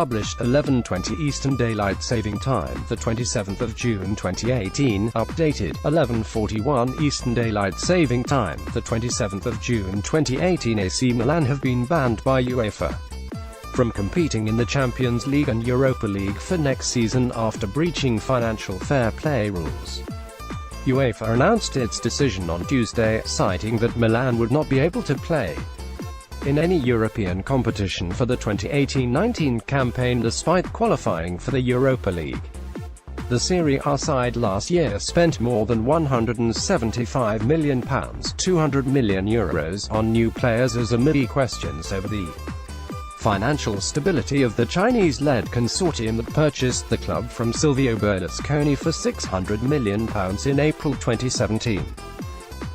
published 11:20 Eastern Daylight Saving Time, the 27th of June 2018, updated 11:41 Eastern Daylight Saving Time, the 27th of June 2018. AC Milan have been banned by UEFA from competing in the Champions League and Europa League for next season after breaching financial fair play rules. UEFA announced its decision on Tuesday, citing that Milan would not be able to play in any European competition for the 2018-19 campaign despite qualifying for the Europa League. The Serie A side last year spent more than £175 million €200 million on new players as amid questions over the financial stability of the Chinese-led consortium that purchased the club from Silvio Berlusconi for £600 million in April 2017.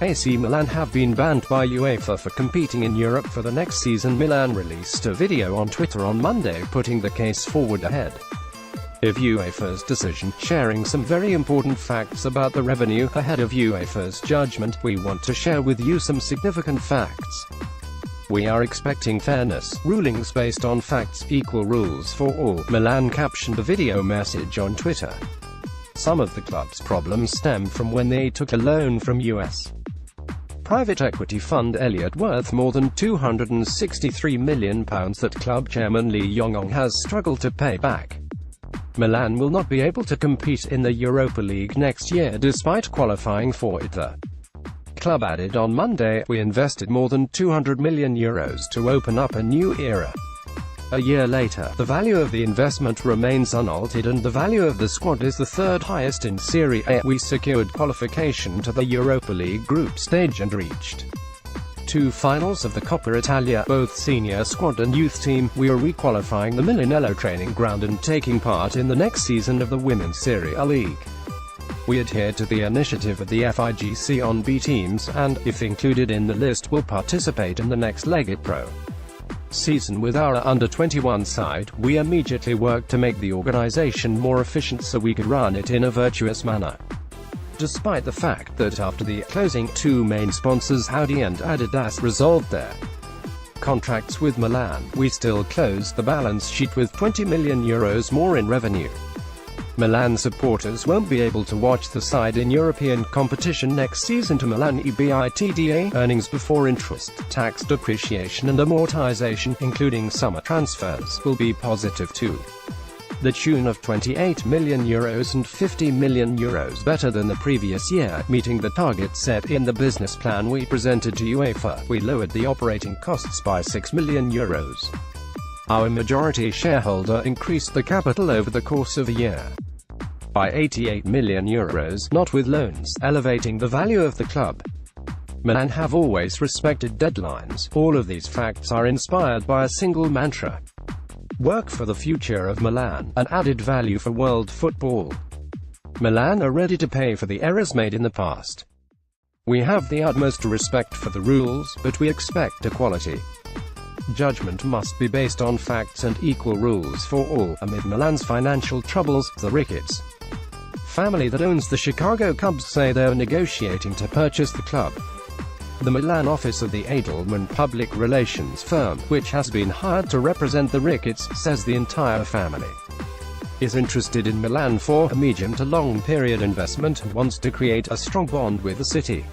AC Milan have been banned by UEFA for competing in Europe for the next season. Milan released a video on Twitter on Monday putting the case forward ahead of UEFA's decision, sharing some very important facts about the revenue. Ahead of UEFA's judgment, we want to share with you some significant facts. We are expecting fairness, rulings based on facts, equal rules for all, Milan captioned the video message on Twitter. Some of the club's problems stem from when they took a loan from US private equity fund Elliott worth more than £263 million that club chairman Lee Yong-ong has struggled to pay back. Milan will not be able to compete in the Europa League next year despite qualifying for it. The club added on Monday, "We invested more than €200 million to open up a new era." A year later, the value of the investment remains unaltered and the value of the squad is the third highest in Serie A. We secured qualification to the Europa League group stage and reached two finals of the Coppa Italia, both senior squad and youth team. We are requalifying the Milanello training ground and taking part in the next season of the Women's Serie A League. We adhere to the initiative of the FIGC on B teams, and, if included in the list, will participate in the next leg at Pro season with our under-21 side. We immediately worked to make the organization more efficient so we could run it in a virtuous manner. Despite the fact that after the closing, two main sponsors Audi and Adidas resolved their contracts with Milan, we still closed the balance sheet with €20 million more in revenue. Milan supporters won't be able to watch the side in European competition next season. To Milan EBITDA, earnings before interest, tax, depreciation and amortization, including summer transfers, will be positive to the tune of €28 million and €50 million better than the previous year, meeting the target set in the business plan we presented to UEFA. We lowered the operating costs by €6 million. Our majority shareholder increased the capital over the course of a year by €88 million, not with loans, elevating the value of the club. Milan have always respected deadlines. All of these facts are inspired by a single mantra: work for the future of Milan, and added value for world football. Milan are ready to pay for the errors made in the past. We have the utmost respect for the rules, but we expect equality. Judgment must be based on facts and equal rules for all. Amid Milan's financial troubles, the Ricketts family that owns the Chicago Cubs say they're negotiating to purchase the club. The Milan office of the Edelman public relations firm, which has been hired to represent the Ricketts, says the entire family is interested in Milan for a medium to long period investment and wants to create a strong bond with the city.